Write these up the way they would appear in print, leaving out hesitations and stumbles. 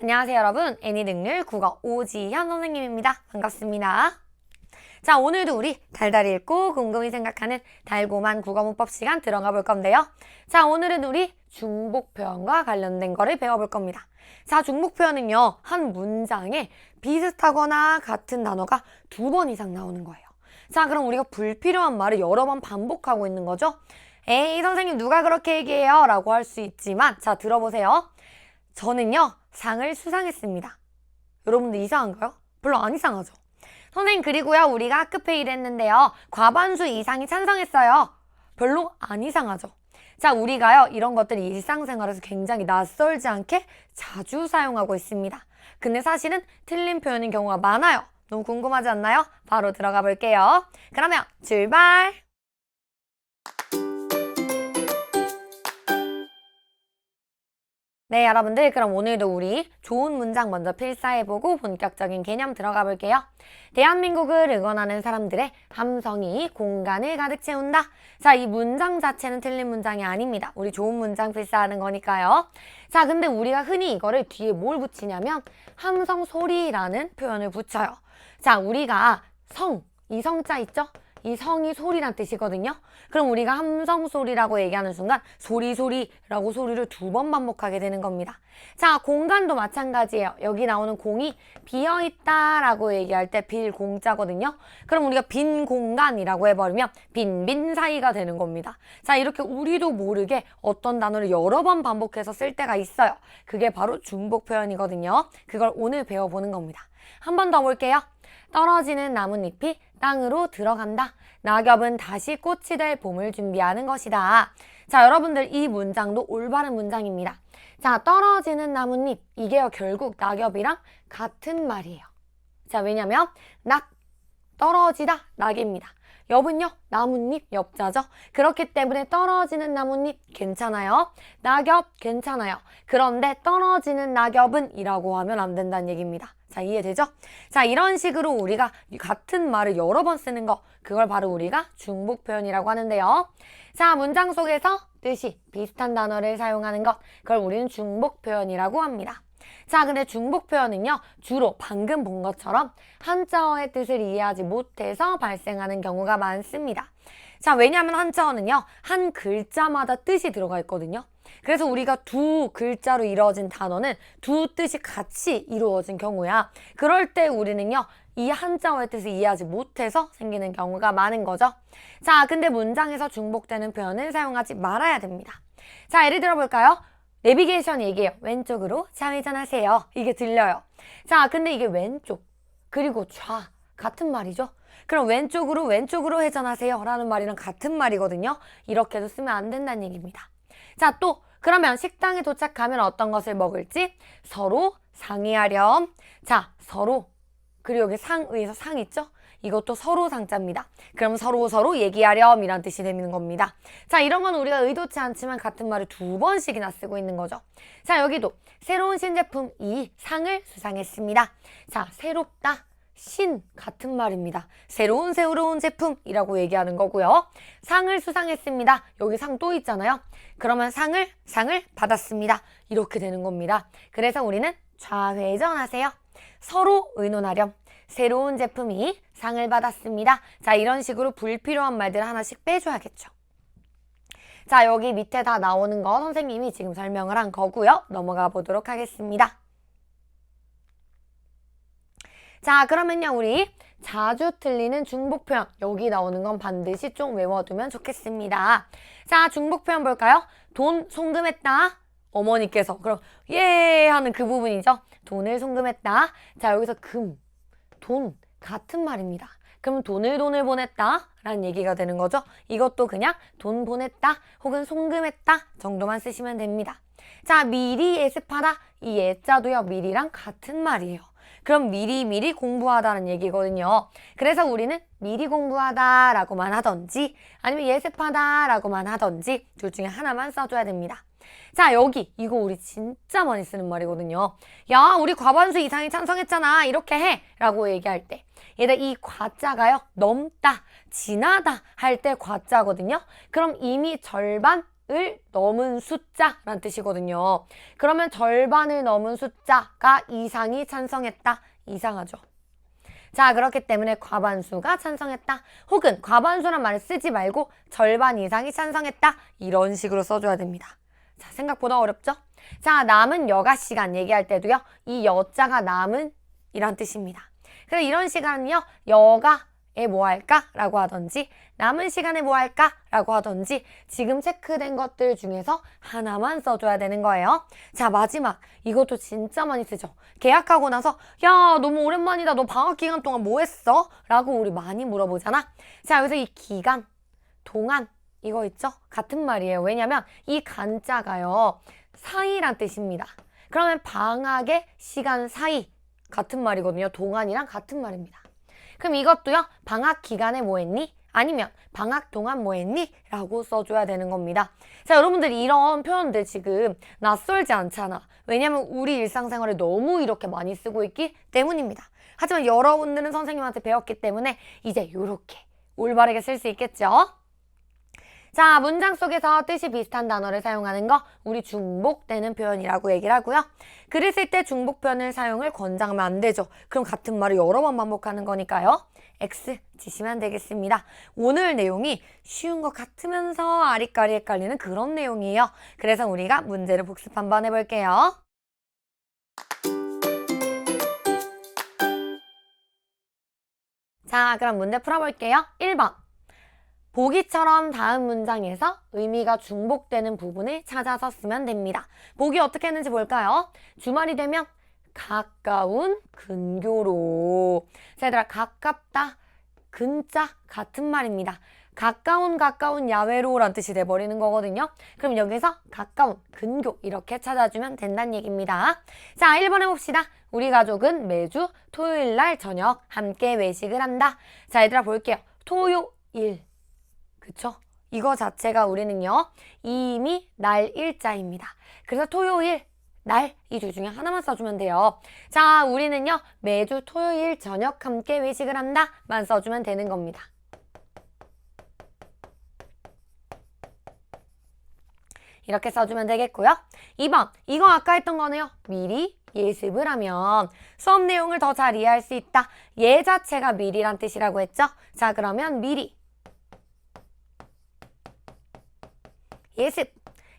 안녕하세요 여러분, 애니등률 국어 오지현 선생님입니다. 반갑습니다. 자, 오늘도 우리 달달이 읽고 곰곰이 생각하는 달고만 국어 문법 시간 들어가 볼 건데요. 자, 오늘은 우리 중복 표현과 관련된 거를 배워볼 겁니다. 자, 중복 표현은요, 한 문장에 비슷하거나 같은 단어가 2번 이상 나오는 거예요. 자, 그럼 우리가 불필요한 말을 여러 번 반복하고 있는 거죠. 에이 선생님 누가 그렇게 얘기해요? 라고 할 수 있지만, 자, 들어보세요. 저는요, 상을 수상했습니다. 여러분들 이상한가요? 별로 안 이상하죠? 선생님, 그리고요, 우리가 학급 회의를 했는데요, 과반수 이상이 찬성했어요. 별로 안 이상하죠? 자, 우리가요, 이런 것들이 일상생활에서 굉장히 낯설지 않게 자주 사용하고 있습니다. 근데 사실은 틀린 표현인 경우가 많아요. 너무 궁금하지 않나요? 바로 들어가 볼게요. 그러면 출발! 네, 여러분들, 그럼 오늘도 우리 좋은 문장 먼저 필사해보고 본격적인 개념 들어가 볼게요. 대한민국을 응원하는 사람들의 함성이 공간을 가득 채운다. 자, 이 문장 자체는 틀린 문장이 아닙니다. 우리 좋은 문장 필사하는 거니까요. 자, 근데 우리가 흔히 이거를 뒤에 뭘 붙이냐면 함성 소리라는 표현을 붙여요. 자, 우리가 이 성자 있죠? 이 성이 소리란 뜻이거든요. 그럼 우리가 함성 소리라고 얘기하는 순간 소리라고 소리를 2번 반복하게 되는 겁니다. 자, 공간도 마찬가지예요. 여기 나오는 공이 비어있다 라고 얘기할 때 빌 공자거든요. 그럼 우리가 빈 공간이라고 해버리면 빈 사이가 되는 겁니다. 자, 이렇게 우리도 모르게 어떤 단어를 여러 번 반복해서 쓸 때가 있어요. 그게 바로 중복 표현이거든요. 그걸 오늘 배워보는 겁니다. 한 번 더 볼게요. 떨어지는 나뭇잎이 땅으로 들어간다. 낙엽은 다시 꽃이 될 봄을 준비하는 것이다. 자, 여러분들 이 문장도 올바른 문장입니다. 자, 떨어지는 나뭇잎, 이게요 결국 낙엽이랑 같은 말이에요. 자, 왜냐면 떨어지다, 낙입니다. 엽은요, 나뭇잎, 엽자죠. 그렇기 때문에 떨어지는 나뭇잎 괜찮아요. 낙엽 괜찮아요. 그런데 떨어지는 낙엽은 이라고 하면 안 된다는 얘기입니다. 자, 이해되죠? 자, 이런 식으로 우리가 같은 말을 여러 번 쓰는 거, 그걸 바로 우리가 중복 표현이라고 하는데요. 자, 문장 속에서 뜻이 비슷한 단어를 사용하는 것, 그걸 우리는 중복 표현이라고 합니다. 자, 근데 중복 표현은요, 주로 방금 본 것처럼 한자어의 뜻을 이해하지 못해서 발생하는 경우가 많습니다. 자, 왜냐하면 한자어는요, 한 글자마다 뜻이 들어가 있거든요. 그래서 우리가 두 글자로 이루어진 단어는 두 뜻이 같이 이루어진 경우야. 그럴 때 우리는요, 이 한자어의 뜻을 이해하지 못해서 생기는 경우가 많은 거죠. 자, 근데 문장에서 중복되는 표현은 사용하지 말아야 됩니다. 자, 예를 들어 볼까요? 내비게이션 얘기해요. 왼쪽으로 좌회전하세요. 이게 들려요. 자, 근데 이게 왼쪽 그리고 좌 같은 말이죠. 그럼 왼쪽으로 회전하세요 라는 말이랑 같은 말이거든요. 이렇게도 쓰면 안 된다는 얘기입니다. 자, 또 그러면 식당에 도착하면 어떤 것을 먹을지 서로 상의하렴. 자, 서로, 그리고 여기 상의에서 상 있죠? 이것도 서로 상자입니다. 그럼 서로 얘기하렴 이란 뜻이 되는 겁니다. 자, 이런 건 우리가 의도치 않지만 같은 말을 2번씩이나 쓰고 있는 거죠. 자, 여기도 새로운 신제품 이 상을 수상했습니다. 자, 새롭다, 신 같은 말입니다. 새로운 제품이라고 얘기하는 거고요. 상을 수상했습니다. 여기 상 또 있잖아요. 그러면 상을 받았습니다. 이렇게 되는 겁니다. 그래서 우리는 좌회전하세요. 서로 의논하렴. 새로운 제품이 상을 받았습니다. 자, 이런 식으로 불필요한 말들 하나씩 빼줘야겠죠. 자, 여기 밑에 다 나오는 거 선생님이 지금 설명을 한 거고요. 넘어가 보도록 하겠습니다. 자, 그러면요, 우리 자주 틀리는 중복 표현, 여기 나오는 건 반드시 좀 외워두면 좋겠습니다. 자, 중복 표현 볼까요? 돈 송금했다. 어머니께서. 그럼 예 하는 그 부분이죠. 돈을 송금했다. 자, 여기서 돈 같은 말입니다. 그럼 돈을 보냈다 라는 얘기가 되는 거죠. 이것도 그냥 돈 보냈다 혹은 송금했다 정도만 쓰시면 됩니다. 자, 미리 예습하다. 이 예자도요, 미리랑 같은 말이에요. 그럼 미리 공부하다는 얘기거든요. 그래서 우리는 미리 공부하다 라고만 하던지 아니면 예습하다 라고만 하던지 둘 중에 하나만 써줘야 됩니다. 자, 여기 이거 우리 진짜 많이 쓰는 말이거든요. 야, 우리 과반수 이상이 찬성했잖아. 이렇게 해 라고 얘기할 때 얘들 이 과자가요, 넘다, 지나다 할 때 과자거든요. 그럼 이미 절반 을 넘은 숫자란 뜻이거든요. 그러면 절반을 넘은 숫자가 이상이 찬성했다. 이상하죠. 자, 그렇기 때문에 과반수가 찬성했다. 혹은 과반수란 말을 쓰지 말고 절반 이상이 찬성했다. 이런 식으로 써줘야 됩니다. 자, 생각보다 어렵죠? 자, 남은 여가 시간 얘기할 때도요. 이 여자가 남은 이란 뜻입니다. 그래서 이런 시간은요. 여가에 뭐 할까? 라고 하던지 남은 시간에 뭐 할까? 라고 하던지 지금 체크된 것들 중에서 하나만 써줘야 되는 거예요. 자, 마지막 이것도 진짜 많이 쓰죠. 계약하고 나서 야, 너무 오랜만이다. 너 방학 기간 동안 뭐 했어? 라고 우리 많이 물어보잖아. 자, 여기서 이 기간, 동안 이거 있죠? 같은 말이에요. 왜냐면 이 간자가요. 사이란 뜻입니다. 그러면 방학의 시간 사이 같은 말이거든요. 동안이랑 같은 말입니다. 그럼 이것도요. 방학 기간에 뭐 했니? 아니면 방학 동안 뭐 했니? 라고 써줘야 되는 겁니다. 자, 여러분들이 이런 표현들 지금 낯설지 않잖아. 왜냐면 우리 일상생활에 너무 이렇게 많이 쓰고 있기 때문입니다. 하지만 여러분들은 선생님한테 배웠기 때문에 이제 이렇게 올바르게 쓸 수 있겠죠? 자, 문장 속에서 뜻이 비슷한 단어를 사용하는 거 우리 중복되는 표현이라고 얘기를 하고요. 글을 쓸 때 중복 표현을 사용을 권장하면 안 되죠. 그럼 같은 말을 여러 번 반복하는 거니까요. X 치시면 되겠습니다. 오늘 내용이 쉬운 것 같으면서 아리까리 헷갈리는 그런 내용이에요. 그래서 우리가 문제를 복습 한번 해볼게요. 자, 그럼 문제 풀어볼게요. 1번. 보기처럼 다음 문장에서 의미가 중복되는 부분을 찾아서 쓰면 됩니다. 보기 어떻게 했는지 볼까요? 주말이 되면 가까운 근교로. 자, 얘들아, 가깝다, 근자 같은 말입니다. 가까운 야외로란 뜻이 돼버리는 거거든요. 그럼 여기서 가까운, 근교 이렇게 찾아주면 된다는 얘기입니다. 자, 1번 해봅시다. 우리 가족은 매주 토요일 날 저녁 함께 외식을 한다. 자, 얘들아 볼게요. 토요일. 그쵸? 이거 자체가 우리는요. 이미 날 일자입니다. 그래서 토요일, 날 이 둘 중에 하나만 써주면 돼요. 자, 우리는요. 매주 토요일 저녁 함께 외식을 한다 만 써주면 되는 겁니다. 이렇게 써주면 되겠고요. 2번, 이거 아까 했던 거네요. 미리 예습을 하면 수업 내용을 더 잘 이해할 수 있다. 예 자체가 미리란 뜻이라고 했죠? 자, 그러면 미리 예습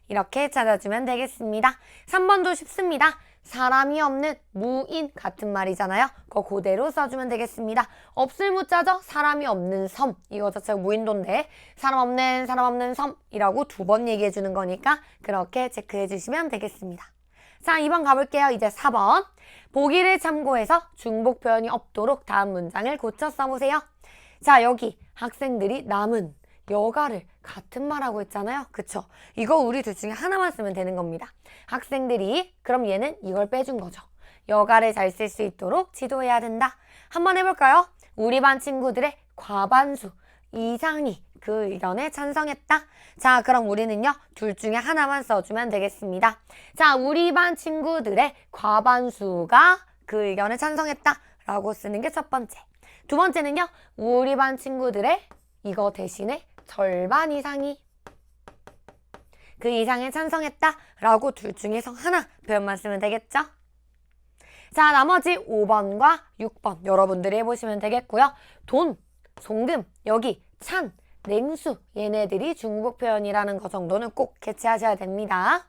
이렇게 찾아주면 되겠습니다. 3번도 쉽습니다. 사람이 없는 무인 같은 말이잖아요. 그거 그대로 써주면 되겠습니다. 없을 무자죠. 사람이 없는 섬. 이거 자체가 무인도인데 사람 없는 섬이라고 2번 얘기해 주는 거니까 그렇게 체크해 주시면 되겠습니다. 자, 2번 가볼게요. 이제 4번. 보기를 참고해서 중복 표현이 없도록 다음 문장을 고쳐 써보세요. 자, 여기 학생들이 남은 여가를 같은 말하고 있잖아요. 그쵸? 이거 우리 둘 중에 하나만 쓰면 되는 겁니다. 학생들이, 그럼 얘는 이걸 빼준 거죠. 여가를 잘 쓸 수 있도록 지도해야 된다. 한번 해볼까요? 우리 반 친구들의 과반수 이상이 그 의견에 찬성했다. 자, 그럼 우리는요. 둘 중에 하나만 써주면 되겠습니다. 자, 우리 반 친구들의 과반수가 그 의견에 찬성했다. 라고 쓰는 게 첫 번째. 두 번째는요. 우리 반 친구들의 이거 대신에 절반 이상이 그 이상에 찬성했다 라고 둘 중에서 하나 표현만 쓰면 되겠죠? 자, 나머지 5번과 6번 여러분들이 해보시면 되겠고요. 돈, 송금, 여기 찬, 냉수 얘네들이 중복 표현이라는 거 정도는 꼭 캐치하셔야 됩니다.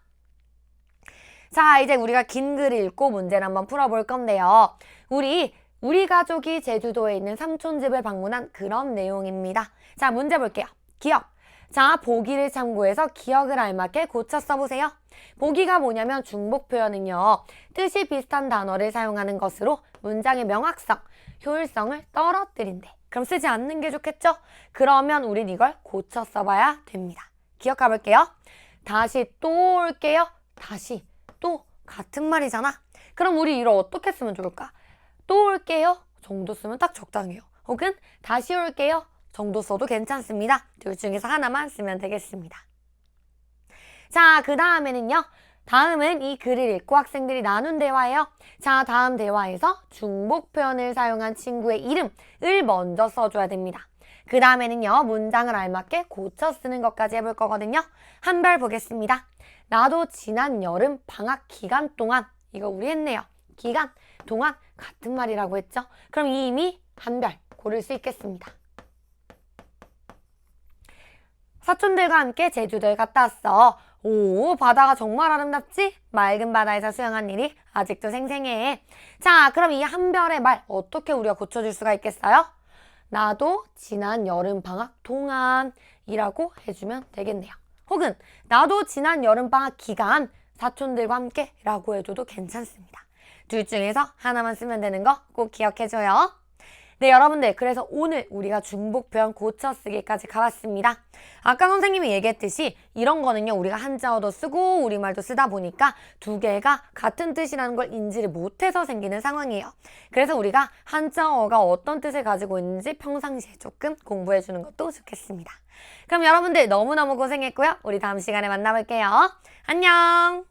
자, 이제 우리가 긴 글을 읽고 문제를 한번 풀어볼 건데요. 우리 가족이 제주도에 있는 삼촌 집을 방문한 그런 내용입니다. 자, 문제 볼게요. 기억. 자, 보기를 참고해서 기억을 알맞게 고쳐 써보세요. 보기가 뭐냐면 중복 표현은요. 뜻이 비슷한 단어를 사용하는 것으로 문장의 명확성, 효율성을 떨어뜨린대. 그럼 쓰지 않는 게 좋겠죠? 그러면 우린 이걸 고쳐 써봐야 됩니다. 기억 가볼게요. 다시 또 올게요. 다시 또 같은 말이잖아. 그럼 우리 이걸 어떻게 쓰면 좋을까? 또 올게요 정도 쓰면 딱 적당해요. 혹은 다시 올게요 정도 써도 괜찮습니다. 둘 중에서 하나만 쓰면 되겠습니다. 자, 그 다음에는요. 다음은 이 글을 읽고 학생들이 나눈 대화예요. 자, 다음 대화에서 중복 표현을 사용한 친구의 이름을 먼저 써줘야 됩니다. 그 다음에는요, 문장을 알맞게 고쳐 쓰는 것까지 해볼 거거든요. 한별 보겠습니다. 나도 지난 여름 방학 기간 동안, 이거 우리 했네요. 기간, 동안 같은 말이라고 했죠. 그럼 이미 한별 고를 수 있겠습니다. 사촌들과 함께 제주도에 갔다 왔어. 오, 바다가 정말 아름답지? 맑은 바다에서 수영한 일이 아직도 생생해. 자, 그럼 이 한별의 말 어떻게 우리가 고쳐줄 수가 있겠어요? 나도 지난 여름방학 동안이라고 해주면 되겠네요. 혹은 나도 지난 여름방학 기간 사촌들과 함께 라고 해줘도 괜찮습니다. 둘 중에서 하나만 쓰면 되는 거 꼭 기억해줘요. 네, 여러분들, 그래서 오늘 우리가 중복 표현 고쳐쓰기까지 가봤습니다. 아까 선생님이 얘기했듯이 이런 거는요, 우리가 한자어도 쓰고 우리말도 쓰다 보니까 두 개가 같은 뜻이라는 걸 인지를 못해서 생기는 상황이에요. 그래서 우리가 한자어가 어떤 뜻을 가지고 있는지 평상시에 조금 공부해주는 것도 좋겠습니다. 그럼 여러분들 너무너무 고생했고요. 우리 다음 시간에 만나볼게요. 안녕!